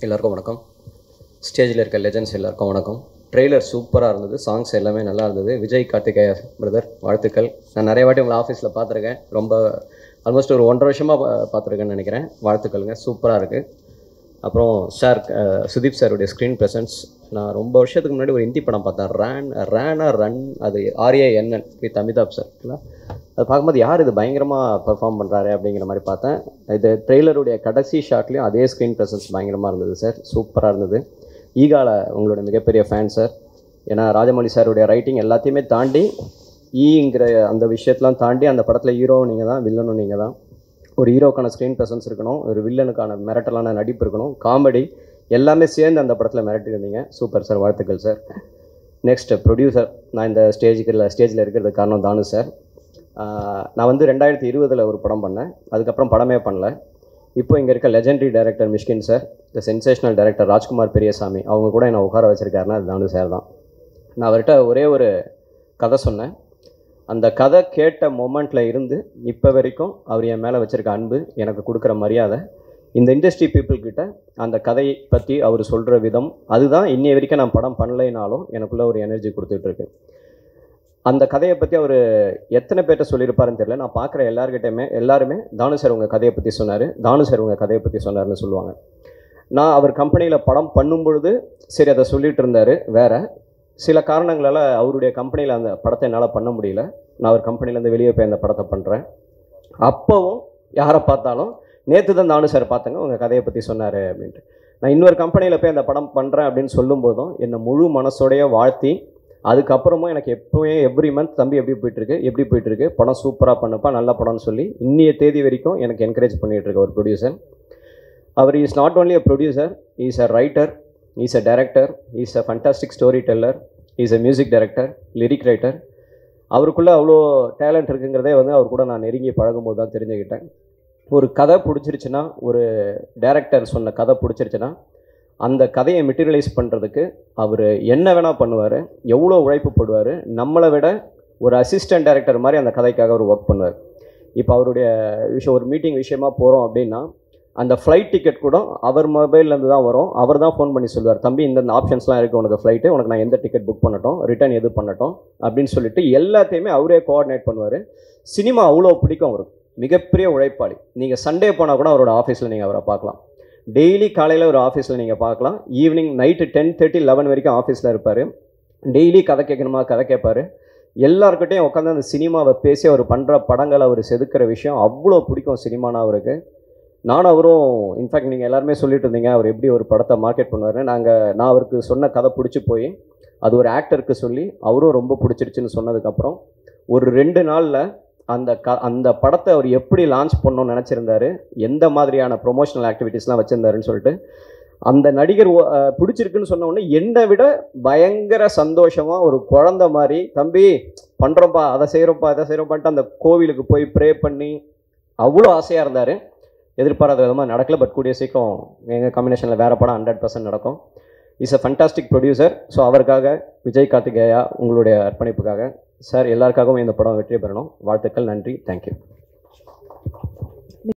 எல்லாருக்கும் வணக்கம். ஸ்டேஜில் இருக்க லெஜெண்ட்ஸ் எல்லாருக்கும் வணக்கம். ட்ரெய்லர் சூப்பராக இருந்தது, சாங்ஸ் எல்லாமே நல்லா இருந்தது. விஜய் கார்த்திகேயா பிரதர் வாழ்த்துக்கள். நான் நிறைய வாட்டி உங்களை ஆஃபீஸில் பார்த்துருக்கேன், ரொம்ப ஆல்மோஸ்ட் ஒரு 1.5 வருஷமாக பார்த்துருக்கேன்னு நினைக்கிறேன். வாழ்த்துக்கள்ங்க, சூப்பராக இருக்குது. அப்புறம் சார் சுதீப் சாருடைய ஸ்க்ரீன் ப்ரெசன்ஸ், நான் ரொம்ப வருஷத்துக்கு முன்னாடி ஒரு ஹிந்தி படம் பார்த்தேன், ரன், அது RANN வித் அமிதாப் சார். அது பார்க்கும்போது யார் இது பயங்கரமாக பெர்ஃபார்ம் பண்ணுறாரு அப்படிங்கிற மாதிரி பார்த்தேன். இது ட்ரெய்லருடைய கடைசி ஷாட்லேயும் அதே ஸ்க்ரீன் ப்ரெசன்ஸ் பயங்கரமாக இருந்தது சார், சூப்பராக இருந்தது. ஈகால உங்களோட மிகப்பெரிய ஃபேன் சார். ஏன்னா ராஜமௌழி சாருடைய ரைட்டிங் எல்லாத்தையுமே தாண்டி ஈங்கிற அந்த விஷயத்தெலாம் தாண்டி அந்த படத்தில் ஹீரோவும் நீங்கள் தான், வில்லனும் நீங்கள் தான். ஒரு ஹீரோக்கான ஸ்க்ரீன் ப்ரெசன்ஸ் இருக்கணும், ஒரு வில்லனுக்கான மிரட்டலான நடிப்பு இருக்கணும், காமெடி எல்லாமே சேர்ந்து அந்த படத்தில் மிரட்டிருந்தீங்க. சூப்பர் சார், வாழ்த்துக்கள் சார். நெக்ஸ்ட் ப்ரொடியூசர், நான் இந்த ஸ்டேஜில் இருக்கிறது காரணம் தானு சார். நான் 2020 ஒரு படம் பண்ணேன், அதுக்கப்புறம் படமே பண்ணல. இப்போ இங்கே இருக்க லெஜெண்டரி டைரக்டர் மிஷ்கின் சார், இந்த சென்சேஷனல் டைரக்டர் ராஜ்குமார் பெரியசாமி, அவங்க கூட என்னை உட்கார வச்சுருக்காருன்னா அது தானு சார் தான். நான் அவர்கிட்ட ஒரே ஒரு கதை சொன்னேன். அந்த கதை கேட்ட மொமெண்ட்டில் இருந்து இப்போ வரைக்கும் அவர் என் மேலே வச்சுருக்க அன்பு, எனக்கு கொடுக்குற மரியாதை, இந்த இண்டஸ்ட்ரி பீப்புள்கிட்ட அந்த கதையை பற்றி அவர் சொல்கிற விதம், அதுதான் இன்னைய வரைக்கும் நான் படம் பண்ணலைனாலும் எனக்குள்ளே ஒரு எனர்ஜி கொடுத்துட்ருக்கு. அந்த கதையை பற்றி அவர் எத்தனை பேர்கிட்ட சொல்லியிருப்பாருன்னு தெரியல. நான் பார்க்குற எல்லாருமே தானு சார் உங்கள் கதையை பற்றி சொன்னார், தானு சார் உங்கள் கதையை பற்றி சொன்னார்னு சொல்லுவாங்க. நான் அவர் கம்பெனியில் படம் பண்ணும் பொழுது சரி அதை சொல்லிகிட்டு இருந்தார். வேறு சில காரணங்களால் அவருடைய கம்பெனியில் அந்த படத்தை என்னால் பண்ண முடியல. நான் அவர் கம்பெனிலேருந்து வெளியே போய் அந்த படத்தை பண்ணுறேன். அப்போவும் யாரை பார்த்தாலும் நேற்று தான் தானு சார் பார்த்தேங்க, உங்கள் கதையை பற்றி சொன்னார் அப்படின்ட்டு. நான் இன்னொரு கம்பெனியில் போய் அந்த படம் பண்ணுறேன் அப்படின்னு சொல்லும்போதும் என்னை முழு மனசோடைய வாழ்த்தி, அதுக்கப்புறமும் எனக்கு எப்போவே எவ்ரி மந்த் தம்பி எப்படி போயிட்டுருக்கு, படம் சூப்பராக பண்ணப்பா, நல்ல படம்னு சொல்லி இன்னைய தேதி வரைக்கும் எனக்கு என்கரேஜ் பண்ணிகிட்ருக்க ஒரு ப்ரொடியூசர். அவர் is not only a producer, is a writer, is a director, is a fantastic story teller, is a music director, lyric writer. அவருக்குள்ளே அவ்வளோ டேலண்ட் இருக்குங்கிறதே அவர் கூட நான் நெருங்கி பழகும்போது தான் தெரிஞ்சுக்கிட்டேன். ஒரு கதை பிடிச்சிருச்சுன்னா, ஒரு டைரக்டர் சொன்ன கதை பிடிச்சிருச்சுன்னா, அந்த கதையை மெட்டீரியலைஸ் பண்ணுறதுக்கு அவர் என்ன வேணால் பண்ணுவார், எவ்வளோ உழைப்பு போடுவார். நம்மளை விட ஒரு அசிஸ்டன்ட் டைரக்டர் மாதிரி அந்த கதைக்காக அவர் ஒர்க் பண்ணுவார். இப்போ அவருடைய ஒரு மீட்டிங் விஷயமாக போகிறோம் அப்படின்னா, அந்த ஃப்ளைட் டிக்கெட் கூட அவர் மொபைல்லேருந்து தான் வரும். அவர் தான் ஃபோன் பண்ணி சொல்லுவார், தம்பி இந்த ஆப்ஷன்ஸ்லாம் இருக்குது உனக்கு ஃப்ளைட்டு, உனக்கு நான் எந்த டிக்கெட் புக் பண்ணட்டும், ரிட்டர்ன் எது பண்ணட்டும் அப்படின்னு சொல்லிட்டு எல்லாத்தையுமே அவரே கோஆர்டினேட் பண்ணுவார். சினிமா அவ்வளோ பிடிக்கும் அவருக்கு, மிகப்பெரிய உழைப்பாளி. நீங்கள் சண்டே போனால் கூட அவரோட ஆஃபீஸில் நீங்கள் அவரை பார்க்கலாம். டெய்லி காலையில் ஒரு ஆஃபீஸில் நீங்கள் பார்க்கலாம், ஈவினிங் நைட்டு 10:30 11 வரைக்கும் ஆஃபீஸில் இருப்பார். டெய்லி கதை கேட்கணுமா கதை கேட்பார். எல்லாருக்கிட்டையும் உட்காந்து அந்த சினிமாவை பேசி அவர் பண்ணுற படங்களை அவர் செதுக்கிற விஷயம் அவ்வளோ பிடிக்கும் சினிமானா அவருக்கு. நானும் அவரும் இன்ஃபேக்ட் நீங்கள் எல்லாருமே சொல்லிட்டு இருந்தீங்க அவர் எப்படி ஒரு படத்தை மார்க்கெட் பண்ணுவார். நான் அவருக்கு சொன்ன கதை பிடிச்சி போய் அது ஒரு ஆக்டருக்கு சொல்லி அவரும் ரொம்ப பிடிச்சிருச்சுன்னு சொன்னதுக்கப்புறம் ஒரு 2 நாளில் அந்த படத்தை அவர் எப்படி லான்ச் பண்ணணும்னு நினச்சிருந்தாரு, எந்த மாதிரியான ப்ரொமோஷனல் ஆக்டிவிட்டீஸ்லாம் வச்சுருந்தாருன்னு சொல்லிட்டு அந்த நடிகர் பிடிச்சிருக்குன்னு சொன்ன உடனே என்னை விட பயங்கர சந்தோஷமாக ஒரு குழந்த மாதிரி, தம்பி பண்ணுறோம்ப்பா, அதை செய்கிறோம்ப்பான்ட்டு அந்த கோவிலுக்கு போய் ப்ரே பண்ணி அவ்வளோ ஆசையாக இருந்தார். எதிர்பாராத விதமாக நடக்கல, பட் கூடிய சீக்கிரம் எங்கள் காம்பினேஷனில் வேறு படம் 100% நடக்கும். Is a fantastic producer. So அவருக்காக, விஜய் கார்த்திகேயா உங்களுடைய அர்ப்பணிப்புக்காக சார் எல்லாருக்காகவும் இந்த படம் வெற்றி பெறணும். வாழ்த்துக்கள், நன்றி, தேங்க்யூ.